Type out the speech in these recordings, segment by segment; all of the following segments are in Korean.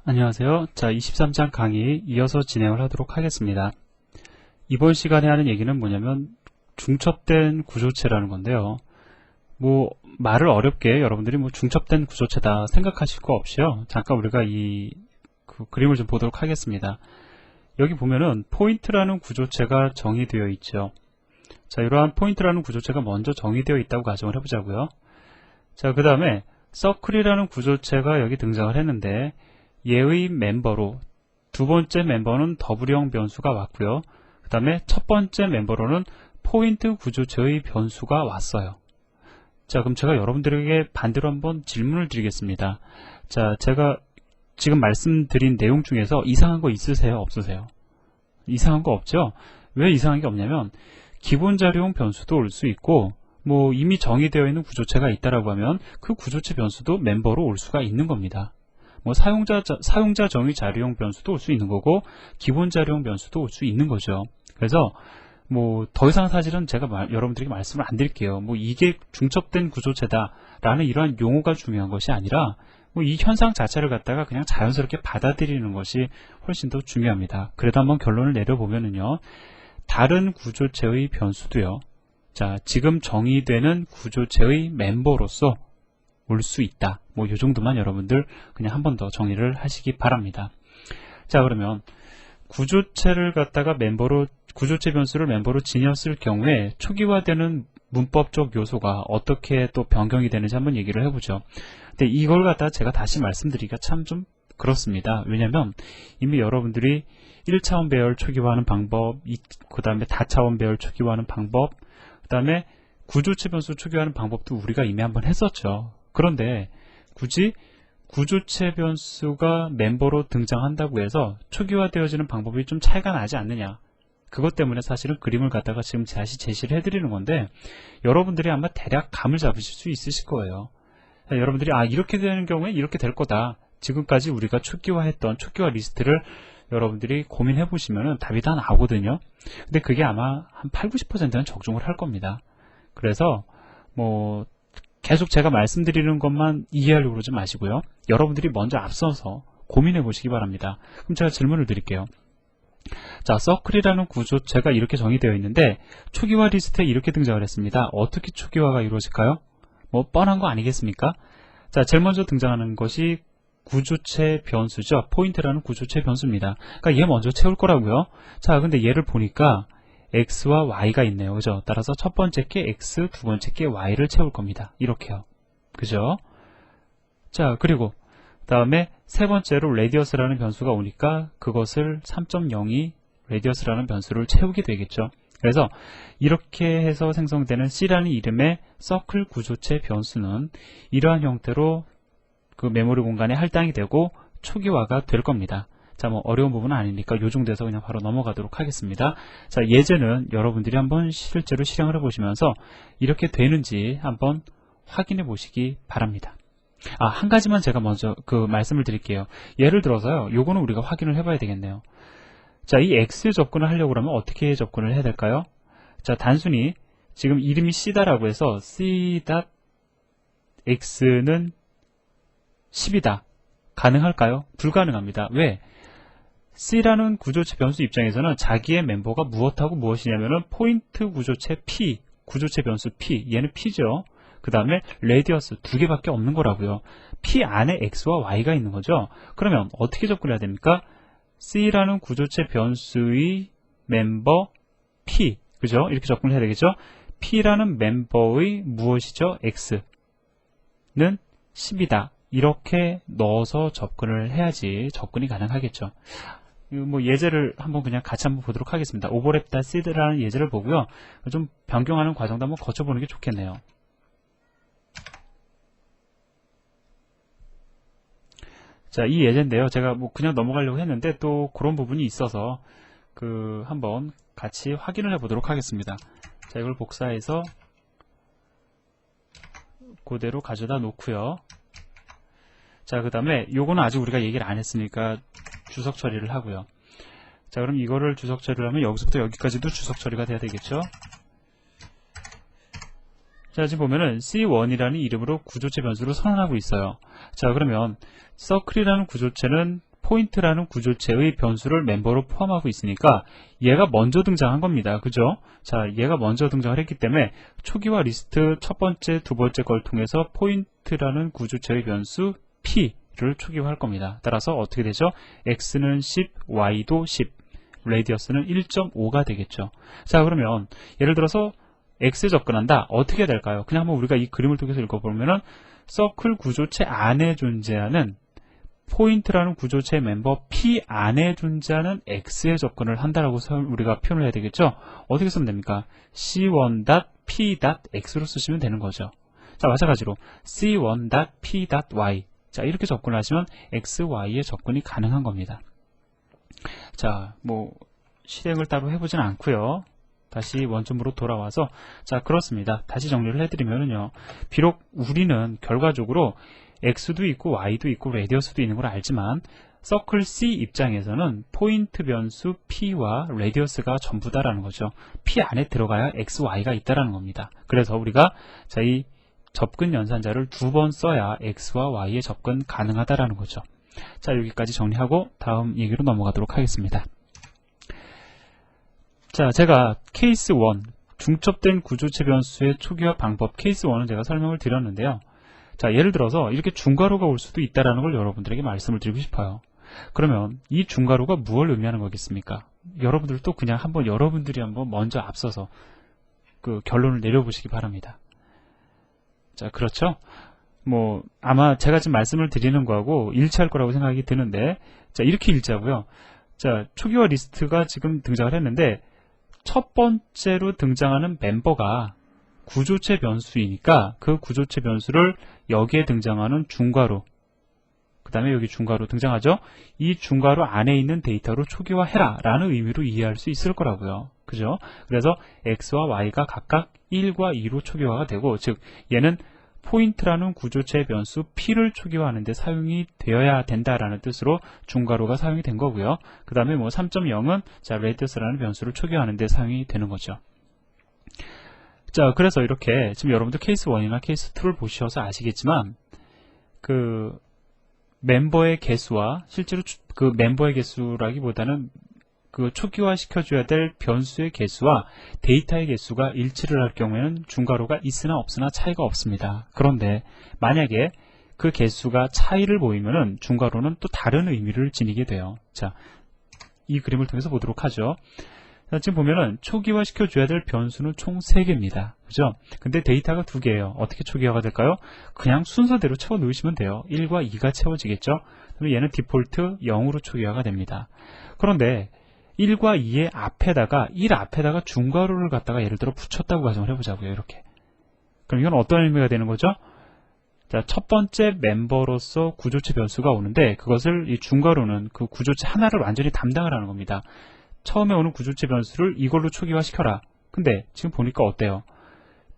안녕하세요. 자, 23장 강의 이어서 진행을 하도록 하겠습니다. 이번 시간에 하는 얘기는 뭐냐면 중첩된 구조체라는 건데요. 말을 어렵게 여러분들이 중첩된 구조체다 생각하실 거 없이요. 잠깐 우리가 그 그림을 좀 보도록 하겠습니다. 여기 보면은 포인트라는 구조체가 정의되어 있죠. 자, 이러한 포인트라는 구조체가 먼저 정의되어 있다고 가정을 해보자고요. 자, 그 다음에 서클이라는 구조체가 여기 등장을 했는데 얘의 멤버로 두 번째 멤버는 W형 변수가 왔고요. 그 다음에 첫 번째 멤버로는 포인트 구조체의 변수가 왔어요. 자, 그럼 제가 여러분들에게 반대로 한번 질문을 드리겠습니다. 자, 제가 지금 말씀드린 내용 중에서 이상한 거 있으세요? 없으세요? 이상한 거 없죠? 왜 이상한 게 없냐면 기본 자료용 변수도 올 수 있고 이미 정의되어 있는 구조체가 있다라고 하면 그 구조체 변수도 멤버로 올 수가 있는 겁니다. 사용자 정의 자료용 변수도 올 수 있는 거고 기본 자료용 변수도 올 수 있는 거죠. 그래서 더 이상 사실은 제가 여러분들에게 말씀을 안 드릴게요. 이게 중첩된 구조체다라는 이러한 용어가 중요한 것이 아니라 이 현상 자체를 갖다가 그냥 자연스럽게 받아들이는 것이 훨씬 더 중요합니다. 그래도 한번 결론을 내려보면은요. 다른 구조체의 변수도요. 자, 지금 정의되는 구조체의 멤버로서 올 수 있다. 이 정도만 여러분들 그냥 한 번 더 정리를 하시기 바랍니다. 자, 그러면 구조체를 갖다가 구조체 변수를 멤버로 지녔을 경우에 초기화되는 문법적 요소가 어떻게 또 변경이 되는지 한번 얘기를 해보죠. 근데 이걸 갖다가 제가 다시 말씀드리기가 참 좀 그렇습니다. 왜냐면 이미 여러분들이 1차원 배열 초기화하는 방법, 그 다음에 다차원 배열 초기화하는 방법, 그 다음에 구조체 변수 초기화하는 방법도 우리가 이미 한번 했었죠. 그런데 굳이 구조체 변수가 멤버로 등장한다고 해서 초기화되어지는 방법이 좀 차이가 나지 않느냐. 그것 때문에 사실은 그림을 갖다가 지금 다시 제시를 해드리는 건데 여러분들이 아마 대략 감을 잡으실 수 있으실 거예요. 여러분들이 이렇게 되는 경우에 이렇게 될 거다. 지금까지 우리가 초기화했던 초기화 리스트를 여러분들이 고민해 보시면 답이 다 나오거든요. 근데 그게 아마 한 80~90%는 적중을 할 겁니다. 그래서 계속 제가 말씀드리는 것만 이해하려고 그러지 마시고요. 여러분들이 먼저 앞서서 고민해 보시기 바랍니다. 그럼 제가 질문을 드릴게요. 자, 서클이라는 구조체가 이렇게 정의되어 있는데 초기화 리스트에 이렇게 등장을 했습니다. 어떻게 초기화가 이루어질까요? 뻔한 거 아니겠습니까? 자, 제일 먼저 등장하는 것이 구조체 변수죠. 포인트라는 구조체 변수입니다. 그러니까 얘 먼저 채울 거라고요. 자, 근데 얘를 보니까 x와 y가 있네요. 그죠? 따라서 첫 번째 게 x, 두 번째 게 y를 채울 겁니다. 이렇게요. 그죠? 자, 그리고 다음에 세 번째로 radius라는 변수가 오니까 그것을 3.02 radius라는 변수를 채우게 되겠죠. 그래서 이렇게 해서 생성되는 C라는 이름의 서클 구조체 변수는 이러한 형태로 그 메모리 공간에 할당이 되고 초기화가 될 겁니다. 자, 어려운 부분은 아니니까 요 정도에서 그냥 바로 넘어가도록 하겠습니다. 자, 예제는 여러분들이 한번 실제로 실행을 해보시면서 이렇게 되는지 한번 확인해 보시기 바랍니다. 한 가지만 제가 먼저 말씀을 드릴게요. 예를 들어서요, 요거는 우리가 확인을 해봐야 되겠네요. 자, 이 X 접근을 하려고 하면 어떻게 접근을 해야 될까요? 자, 단순히 지금 이름이 C다라고 해서 C.X는 10이다. 가능할까요? 불가능합니다. 왜? C라는 구조체 변수 입장에서는 자기의 멤버가 무엇하고 무엇이냐면은 포인트 구조체 P, 구조체 변수 P, 얘는 P죠. 그 다음에 레디어스 두 개밖에 없는 거라고요. P 안에 X와 Y가 있는 거죠. 그러면 어떻게 접근해야 됩니까? C라는 구조체 변수의 멤버 P, 그죠? 이렇게 접근을 해야 되겠죠? P라는 멤버의 무엇이죠? X는 10이다. 이렇게 넣어서 접근을 해야지 접근이 가능하겠죠. 예제를 그냥 같이 한번 보도록 하겠습니다. 오버랩 시드라는 예제를 보고요. 좀 변경하는 과정도 한번 거쳐보는 게 좋겠네요. 자, 이 예제인데요. 제가 그냥 넘어가려고 했는데 또 그런 부분이 있어서 한번 같이 확인을 해보도록 하겠습니다. 자, 이걸 복사해서 그대로 가져다 놓고요. 자, 그 다음에 요거는 아직 우리가 얘기를 안 했으니까 주석 처리를 하고요. 자, 그럼 이거를 주석 처리를 하면 여기서부터 여기까지도 주석 처리가 돼야 되겠죠. 자, 지금 보면은 C1이라는 이름으로 구조체 변수를 선언하고 있어요. 자, 그러면 서클이라는 구조체는 포인트라는 구조체의 변수를 멤버로 포함하고 있으니까 얘가 먼저 등장한 겁니다. 그죠? 자, 얘가 먼저 등장을 했기 때문에 초기화 리스트 첫 번째, 두 번째 걸 통해서 포인트라는 구조체의 변수 P를 초기화할 겁니다. 따라서 어떻게 되죠? X는 10, Y도 10, 레디어스는 1.5가 되겠죠. 자, 그러면 예를 들어서 X에 접근한다. 어떻게 해야 될까요? 그냥 한번 우리가 이 그림을 통해서 읽어보면은 서클 구조체 안에 존재하는 포인트라는 구조체 멤버 P 안에 존재하는 X에 접근을 한다라고 우리가 표현을 해야 되겠죠? 어떻게 쓰면 됩니까? C1.P.X로 쓰시면 되는 거죠. 자, 마찬가지로 C1.P.Y. 자, 이렇게 접근을 하시면 X, Y에 접근이 가능한 겁니다. 자, 뭐 실행을 따로 해보진 않고요. 다시 원점으로 돌아와서, 자, 그렇습니다. 다시 정리를 해드리면요, 비록 우리는 결과적으로 X도 있고 Y도 있고 레디어스도 있는 걸 알지만 서클 C 입장에서는 포인트 변수 P와 레디어스가 전부다라는 거죠. P 안에 들어가야 X, Y가 있다라는 겁니다. 그래서 우리가 자, 이 접근 연산자를 두 번 써야 X와 Y에 접근 가능하다라는 거죠. 자, 여기까지 정리하고 다음 얘기로 넘어가도록 하겠습니다. 자, 제가 케이스 1, 중첩된 구조체 변수의 초기화 방법 케이스 1은 제가 설명을 드렸는데요. 자, 예를 들어서 이렇게 중괄호가 올 수도 있다는 걸 여러분들에게 말씀을 드리고 싶어요. 그러면 이 중괄호가 무엇을 의미하는 거겠습니까? 여러분들도 그냥 여러분들이 한번 먼저 앞서서 그 결론을 내려보시기 바랍니다. 자, 그렇죠? 뭐 아마 제가 지금 말씀을 드리는 거하고 일치할 거라고 생각이 드는데, 자, 이렇게 일치하고요. 자, 초기화 리스트가 지금 등장을 했는데 첫 번째로 등장하는 멤버가 구조체 변수이니까 그 구조체 변수를 여기에 등장하는 중괄호, 그 다음에 여기 중괄호 등장하죠? 이 중괄호 안에 있는 데이터로 초기화해라 라는 의미로 이해할 수 있을 거라고요. 그죠? 그래서 X와 Y가 각각 1과 2로 초기화가 되고, 즉 얘는 포인트라는 구조체 변수 P를 초기화하는 데 사용이 되어야 된다라는 뜻으로 중괄호가 사용이 된 거고요. 그 다음에 뭐 3.0은 자, 레디어스라는 변수를 초기화하는 데 사용이 되는 거죠. 자, 그래서 이렇게 지금 여러분들 케이스 1이나 케이스 2를 보셔서 아시겠지만 그 멤버의 개수와 실제로 그 멤버의 개수라기보다는 그 초기화 시켜줘야 될 변수의 개수와 데이터의 개수가 일치를 할 경우에는 중괄호가 있으나 없으나 차이가 없습니다. 그런데 만약에 그 개수가 차이를 보이면은 중괄호는 또 다른 의미를 지니게 돼요. 자, 이 그림을 통해서 보도록 하죠. 자, 지금 보면은 초기화 시켜줘야 될 변수는 총 3개입니다. 그죠? 근데 데이터가 2개예요. 어떻게 초기화가 될까요? 그냥 순서대로 채워 넣으시면 돼요. 1과 2가 채워지겠죠? 그러면 얘는 디폴트 0으로 초기화가 됩니다. 그런데 1과 2의 앞에다가 1 앞에다가 중괄호를 갖다가 예를 들어 붙였다고 가정을 해보자고요. 이렇게. 그럼 이건 어떤 의미가 되는 거죠? 자, 첫 번째 멤버로서 구조체 변수가 오는데 그것을 이 중괄호는 그 구조체 하나를 완전히 담당을 하는 겁니다. 처음에 오는 구조체 변수를 이걸로 초기화시켜라. 근데 지금 보니까 어때요?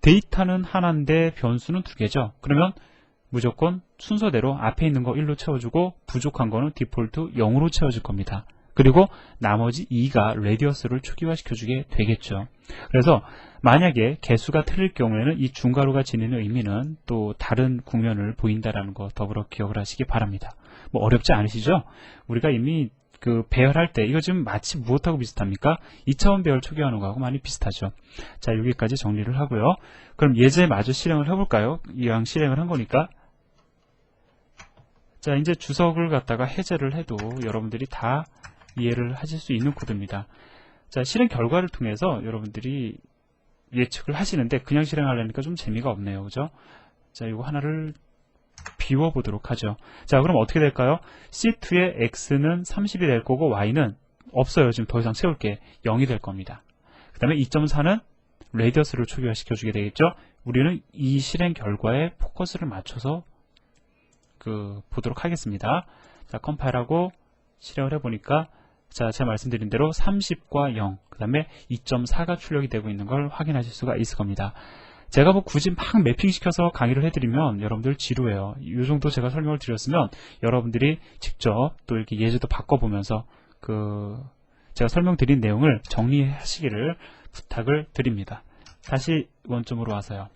데이터는 하나인데 변수는 2개죠. 그러면 무조건 순서대로 앞에 있는 거 1로 채워주고 부족한 거는 디폴트 0으로 채워질 겁니다. 그리고 나머지 2가 레디어스를 초기화시켜주게 되겠죠. 그래서 만약에 개수가 틀릴 경우에는 이 중괄호가 지니는 의미는 또 다른 국면을 보인다는 거 더불어 기억을 하시기 바랍니다. 뭐 어렵지 않으시죠? 우리가 이미 그 배열할 때 이거 지금 마치 무엇하고 비슷합니까? 2차원 배열 초기화하는 거하고 많이 비슷하죠. 자, 여기까지 정리를 하고요. 그럼 예제 마저 실행을 해볼까요? 이왕 실행을 한 거니까. 자, 이제 주석을 갖다가 해제를 해도 여러분들이 다 이해를 하실 수 있는 코드입니다. 자, 실행 결과를 통해서 여러분들이 예측을 하시는데 그냥 실행하려니까 좀 재미가 없네요. 그죠? 자, 이거 하나를 비워보도록 하죠. 자, 그럼 어떻게 될까요? C2의 X는 30이 될 거고 Y는 없어요. 지금 더 이상 채울 게 0이 될 겁니다. 그 다음에 2.4는 레디어스를 초기화시켜주게 되겠죠. 우리는 이 실행 결과에 포커스를 맞춰서 보도록 하겠습니다. 자, 컴파일하고 실행을 해보니까 자, 제가 말씀드린 대로 30과 0, 그 다음에 2.4가 출력이 되고 있는 걸 확인하실 수가 있을 겁니다. 제가 뭐 굳이 막 매핑시켜서 강의를 해드리면 여러분들 지루해요. 이 정도 제가 설명을 드렸으면 여러분들이 직접 또 이렇게 예제도 바꿔보면서 제가 설명드린 내용을 정리하시기를 부탁을 드립니다. 다시 원점으로 와서요.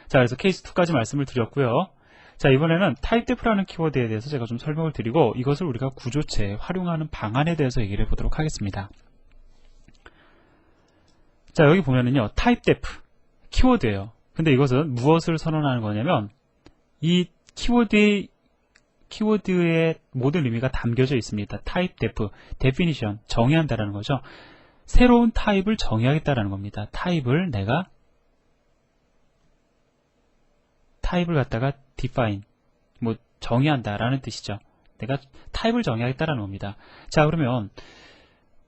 자, 그래서 케이스 2까지 말씀을 드렸고요. 자, 이번에는 typedef라는 키워드에 대해서 제가 좀 설명을 드리고 이것을 우리가 구조체에 활용하는 방안에 대해서 얘기를 해보도록 하겠습니다. 자, 여기 보면은요, typedef 키워드예요. 근데 이것은 무엇을 선언하는 거냐면 이 키워드의 모든 의미가 담겨져 있습니다. typedef, definition, 정의한다라는 거죠. 새로운 타입을 정의하겠다라는 겁니다. 타입을 갖다가 define, 정의한다라는 뜻이죠. 내가 타입을 정의하겠다라는 겁니다. 자, 그러면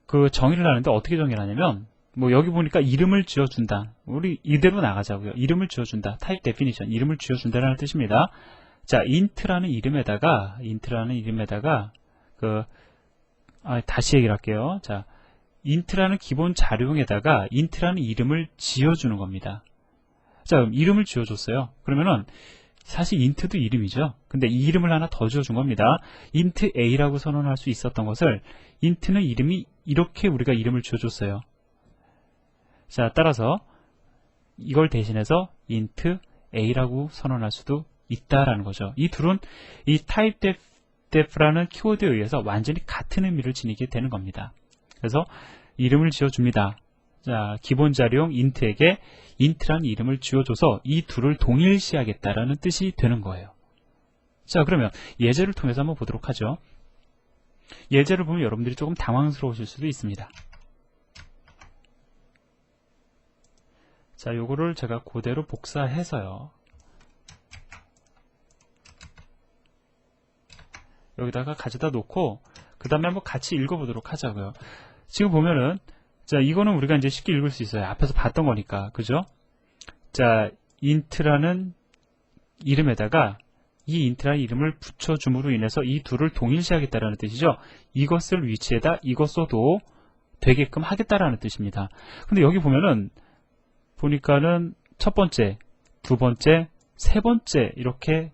그 정의를 하는데 어떻게 정의를 하냐면 여기 보니까 이름을 지어준다. 우리 이대로 나가자고요. 이름을 지어준다. 타입 데피니션, 이름을 지어준다라는 뜻입니다. 자, int라는 이름에다가 다시 얘기를 할게요. 자, int라는 기본 자료용에다가 int라는 이름을 지어주는 겁니다. 자, 그럼 이름을 지어줬어요. 그러면은 사실 int도 이름이죠. 근데 이 이름을 하나 더 지어준 겁니다. int a라고 선언할 수 있었던 것을 int는 이름이 이렇게 우리가 이름을 지어줬어요. 자, 따라서 이걸 대신해서 int a라고 선언할 수도 있다라는 거죠. 이 둘은 이 typedef라는 키워드에 의해서 완전히 같은 의미를 지니게 되는 겁니다. 그래서 이름을 지어줍니다. 자, 기본 자료용 int에게 int라는 이름을 지어줘서 이 둘을 동일시하겠다라는 뜻이 되는 거예요. 자, 그러면 예제를 통해서 한번 보도록 하죠. 예제를 보면 여러분들이 조금 당황스러우실 수도 있습니다. 자, 요거를 제가 그대로 복사해서요. 여기다가 가져다 놓고 그 다음에 한번 같이 읽어보도록 하자고요. 지금 보면은 자, 이거는 우리가 이제 쉽게 읽을 수 있어요. 앞에서 봤던 거니까. 그죠? 자, int라는 이름에다가 이 int라는 이름을 붙여줌으로 인해서 이 둘을 동일시하겠다라는 뜻이죠. 이것을 위치에다 이것 써도 되게끔 하겠다라는 뜻입니다. 근데 여기 보니까는 첫 번째, 두 번째, 세 번째 이렇게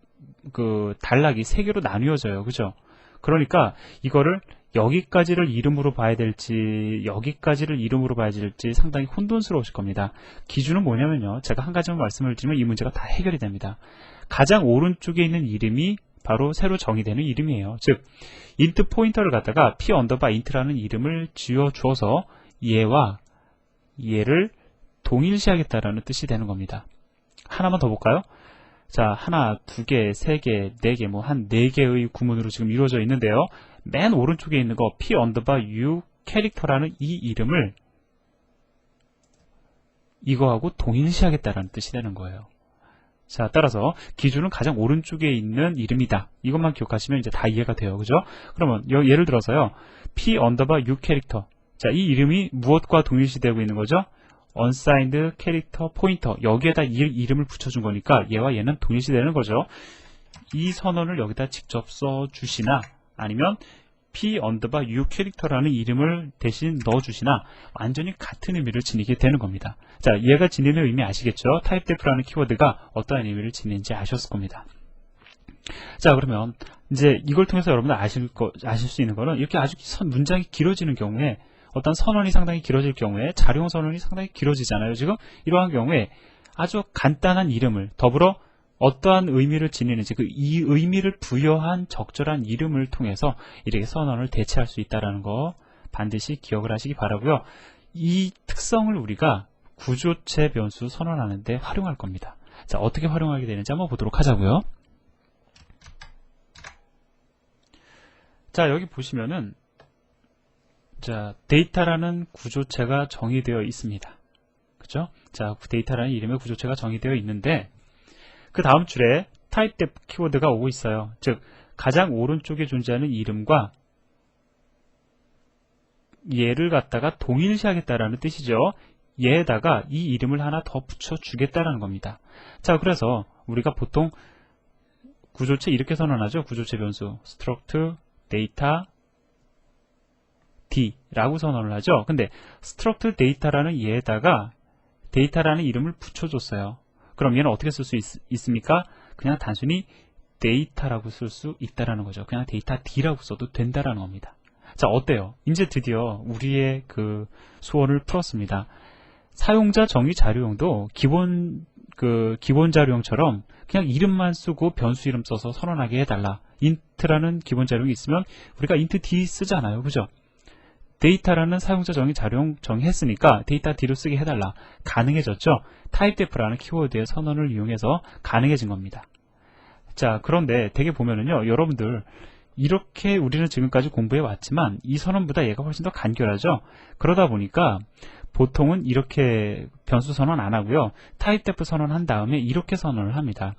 단락이 세 개로 나뉘어져요. 그죠? 그러니까 이거를 여기까지를 이름으로 봐야 될지 여기까지를 이름으로 봐야 될지 상당히 혼돈스러우실 겁니다. 기준은 뭐냐면요. 제가 한 가지만 말씀을 드리면 이 문제가 다 해결이 됩니다. 가장 오른쪽에 있는 이름이 바로 새로 정의되는 이름이에요. 즉 int 포인터를 갖다가 p 언더바 int라는 이름을 지어주어서 얘와 얘를 동일시하겠다라는 뜻이 되는 겁니다. 하나만 더 볼까요? 자, 하나, 두 개, 세 개, 네 개, 한 네 개의 구문으로 지금 이루어져 있는데요. 맨 오른쪽에 있는 거 p 언더바 u 캐릭터라는 이 이름을 이거하고 동일시하겠다라는 뜻이 되는 거예요. 자, 따라서 기준은 가장 오른쪽에 있는 이름이다. 이것만 기억하시면 이제 다 이해가 돼요. 그죠? 그러면 예를 들어서요. p 언더바 u 캐릭터. 자, 이 이름이 무엇과 동일시되고 있는 거죠? unsigned 캐릭터 포인터. 여기에다 이 이름을 붙여준 거니까 얘와 얘는 동일시되는 거죠. 이 선언을 여기다 직접 써주시나 아니면 p 언더바 u 캐릭터라는 이름을 대신 넣어주시나 완전히 같은 의미를 지니게 되는 겁니다. 자, 얘가 지니는 의미 아시겠죠? typedef라는 키워드가 어떠한 의미를 지니는지 아셨을 겁니다. 자, 그러면 이제 이걸 통해서 여러분들 아실 수 있는 거는 이렇게 아주 문장이 길어지는 경우에 어떤 선언이 상당히 길어질 경우에 자료용 선언이 상당히 길어지잖아요. 지금 이러한 경우에 아주 간단한 이름을 더불어 어떠한 의미를 지니는지 이 의미를 부여한 적절한 이름을 통해서 이렇게 선언을 대체할 수 있다는 거 반드시 기억을 하시기 바라고요. 이 특성을 우리가 구조체 변수 선언하는 데 활용할 겁니다. 자, 어떻게 활용하게 되는지 한번 보도록 하자고요. 자, 여기 보시면은 자, 데이터라는 구조체가 정의되어 있습니다. 그죠? 자, 데이터라는 이름의 구조체가 정의되어 있는데 그 다음 줄에 typedef 키워드가 오고 있어요. 즉, 가장 오른쪽에 존재하는 이름과 얘를 갖다가 동일시하겠다라는 뜻이죠. 얘에다가 이 이름을 하나 더 붙여주겠다라는 겁니다. 자, 그래서 우리가 보통 구조체 이렇게 선언하죠. 구조체 변수 struct data d라고 선언을 하죠. 근데 struct data라는 얘에다가 데이터라는 이름을 붙여줬어요. 그럼 얘는 어떻게 쓸 수 있습니까? 그냥 단순히 데이터라고 쓸 수 있다라는 거죠. 그냥 데이터 D라고 써도 된다라는 겁니다. 자, 어때요? 이제 드디어 우리의 그 소원을 풀었습니다. 사용자 정의 자료용도 기본 그 기본 자료형처럼 그냥 이름만 쓰고 변수 이름 써서 선언하게 해달라. int라는 기본 자료형이 있으면 우리가 int d 쓰잖아요. 그죠? 데이터라는 사용자 정의 자료형 정의했으니까 데이터 d로 쓰게 해달라. 가능해졌죠? typedef라는 키워드의 선언을 이용해서 가능해진 겁니다. 자, 그런데 되게 보면은요, 여러분들 이렇게 우리는 지금까지 공부해 왔지만 이 선언보다 얘가 훨씬 더 간결하죠. 그러다 보니까 보통은 이렇게 변수 선언 안 하고요, typedef 선언한 다음에 이렇게 선언을 합니다.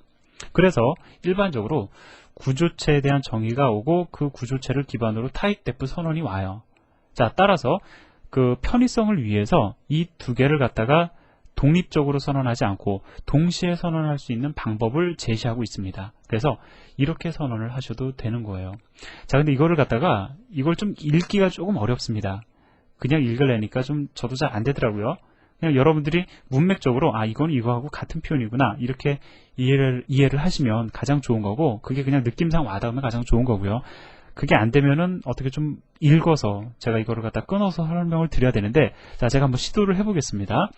그래서 일반적으로 구조체에 대한 정의가 오고 그 구조체를 기반으로 typedef 선언이 와요. 자, 따라서 그 편의성을 위해서 이 두 개를 갖다가 독립적으로 선언하지 않고 동시에 선언할 수 있는 방법을 제시하고 있습니다. 그래서 이렇게 선언을 하셔도 되는 거예요. 자, 근데 이거를 갖다가 이걸 좀 읽기가 조금 어렵습니다. 그냥 읽으려니까 좀 저도 잘 안 되더라고요. 그냥 여러분들이 문맥적으로 아, 이건 이거하고 같은 표현이구나 이렇게 이해를 하시면 가장 좋은 거고, 그게 그냥 느낌상 와닿으면 가장 좋은 거고요. 그게 안 되면은 어떻게 좀 읽어서 제가 이거를 갖다 끊어서 설명을 드려야 되는데, 자, 제가 한번 시도를 해보겠습니다.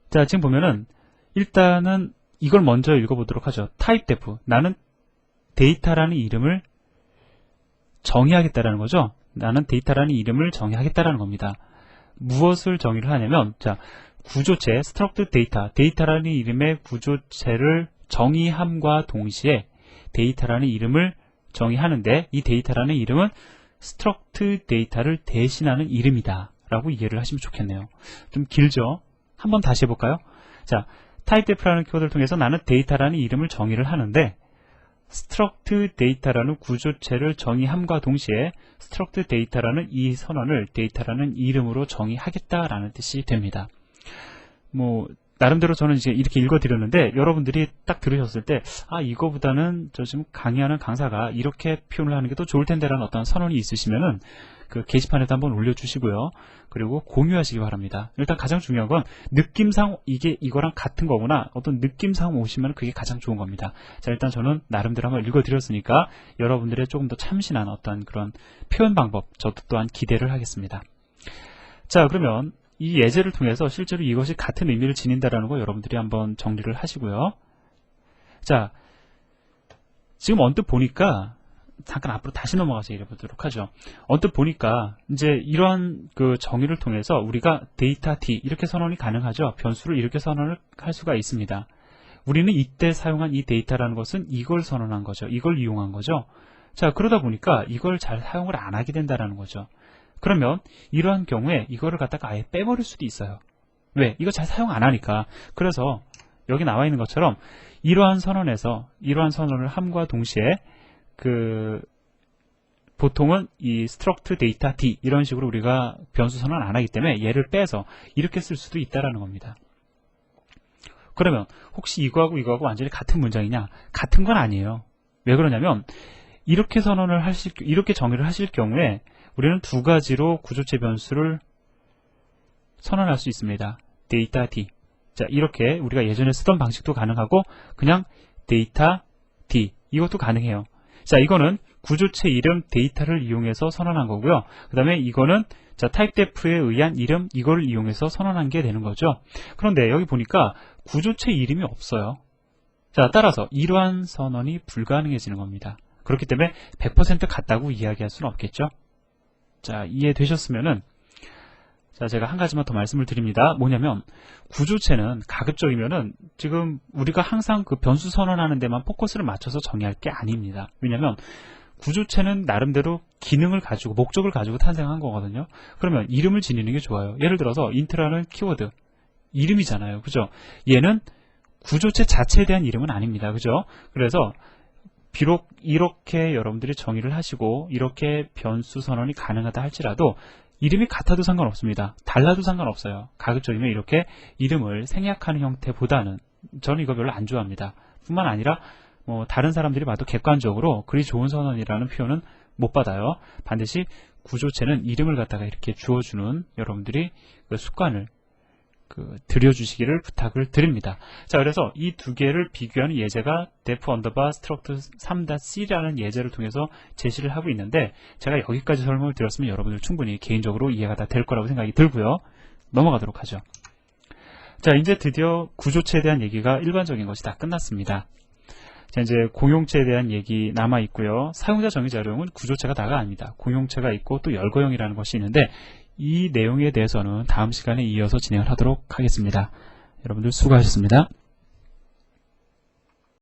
자, 지금 보면은 일단은 이걸 먼저 읽어보도록 하죠. typedef, 나는 데이터라는 이름을 정의하겠다라는 거죠. 나는 데이터라는 이름을 정의하겠다라는 겁니다. 무엇을 정의를 하냐면, 자, 구조체 struct data, 데이터라는 이름의 구조체를 정의함과 동시에 데이터라는 이름을 정의하는데, 이 데이터라는 이름은 struct data를 대신하는 이름이다 라고 이해를 하시면 좋겠네요. 좀 길죠? 한번 다시 해볼까요? 자, typedef라는 키워드를 통해서 나는 데이터라는 이름을 정의를 하는데, struct data라는 구조체를 정의함과 동시에 struct data라는 이 선언을 데이터라는 이름으로 정의하겠다라는 뜻이 됩니다. 뭐 나름대로 저는 이제 이렇게 읽어드렸는데, 여러분들이 딱 들으셨을 때 아, 이거보다는 저 지금 강의하는 강사가 이렇게 표현을 하는 게 더 좋을 텐데라는 어떤 선언이 있으시면은 그 게시판에도 한번 올려주시고요. 그리고 공유하시기 바랍니다. 일단 가장 중요한 건 느낌상 이게 이거랑 같은 거구나, 어떤 느낌상 오시면 그게 가장 좋은 겁니다. 자, 일단 저는 나름대로 한번 읽어드렸으니까 여러분들의 조금 더 참신한 어떤 그런 표현 방법 저도 또한 기대를 하겠습니다. 자, 그러면 이 예제를 통해서 실제로 이것이 같은 의미를 지닌다라는 거 여러분들이 한번 정리를 하시고요. 자, 지금 언뜻 보니까 잠깐 앞으로 다시 넘어가서 읽어보도록 하죠. 언뜻 보니까 이제 이러한 그 정의를 통해서 우리가 데이터 D 이렇게 선언이 가능하죠. 변수를 이렇게 선언을 할 수가 있습니다. 우리는 이때 사용한 이 데이터라는 것은 이걸 선언한 거죠. 이걸 이용한 거죠. 자, 그러다 보니까 이걸 잘 사용을 안 하게 된다라는 거죠. 그러면 이러한 경우에 이거를 갖다가 아예 빼버릴 수도 있어요. 왜? 이거 잘 사용 안 하니까. 그래서 여기 나와 있는 것처럼 이러한 선언을 함과 동시에 그 보통은 이 struct data D 이런 식으로 우리가 변수 선언 안 하기 때문에 얘를 빼서 이렇게 쓸 수도 있다라는 겁니다. 그러면 혹시 이거하고 이거하고 완전히 같은 문장이냐? 같은 건 아니에요. 왜 그러냐면 이렇게 이렇게 정의를 하실 경우에 우리는 두 가지로 구조체 변수를 선언할 수 있습니다. 데이터 D. 자, 이렇게 우리가 예전에 쓰던 방식도 가능하고 그냥 데이터 D 이것도 가능해요. 자, 이거는 구조체 이름 데이터를 이용해서 선언한 거고요. 그 다음에 이거는 자, typedef에 의한 이름 이걸 이용해서 선언한 게 되는 거죠. 그런데 여기 보니까 구조체 이름이 없어요. 자, 따라서 이러한 선언이 불가능해지는 겁니다. 그렇기 때문에 100% 같다고 이야기할 수는 없겠죠. 자, 이해되셨으면은 자, 제가 한 가지만 더 말씀을 드립니다. 뭐냐면 구조체는 가급적이면은 지금 우리가 항상 그 변수 선언하는 데만 포커스를 맞춰서 정의할 게 아닙니다. 왜냐면 구조체는 나름대로 기능을 가지고 목적을 가지고 탄생한 거거든요. 그러면 이름을 지니는 게 좋아요. 예를 들어서 int라는 키워드 이름이잖아요. 그죠? 얘는 구조체 자체에 대한 이름은 아닙니다. 그죠? 그래서 비록 이렇게 여러분들이 정의를 하시고 이렇게 변수 선언이 가능하다 할지라도 이름이 같아도 상관없습니다. 달라도 상관없어요. 가급적이면 이렇게 이름을 생략하는 형태보다는 저는 이거 별로 안 좋아합니다. 뿐만 아니라 뭐 다른 사람들이 봐도 객관적으로 그리 좋은 선언이라는 표현은 못 받아요. 반드시 구조체는 이름을 갖다가 이렇게 주어주는 여러분들이 그 습관을 들여주시기를 부탁을 드립니다. 자, 그래서 이 두 개를 비교하는 예제가 def struct 3.c라는 예제를 통해서 제시를 하고 있는데, 제가 여기까지 설명을 드렸으면 여러분들 충분히 개인적으로 이해가 다 될 거라고 생각이 들고요. 넘어가도록 하죠. 자, 이제 드디어 구조체에 대한 얘기가 일반적인 것이 다 끝났습니다. 자, 이제 공용체에 대한 얘기 남아 있고요. 사용자 정의 자료형은 구조체가 다가 아닙니다. 공용체가 있고 또 열거형이라는 것이 있는데 이 내용에 대해서는 다음 시간에 이어서 진행을 하도록 하겠습니다. 여러분들 수고하셨습니다.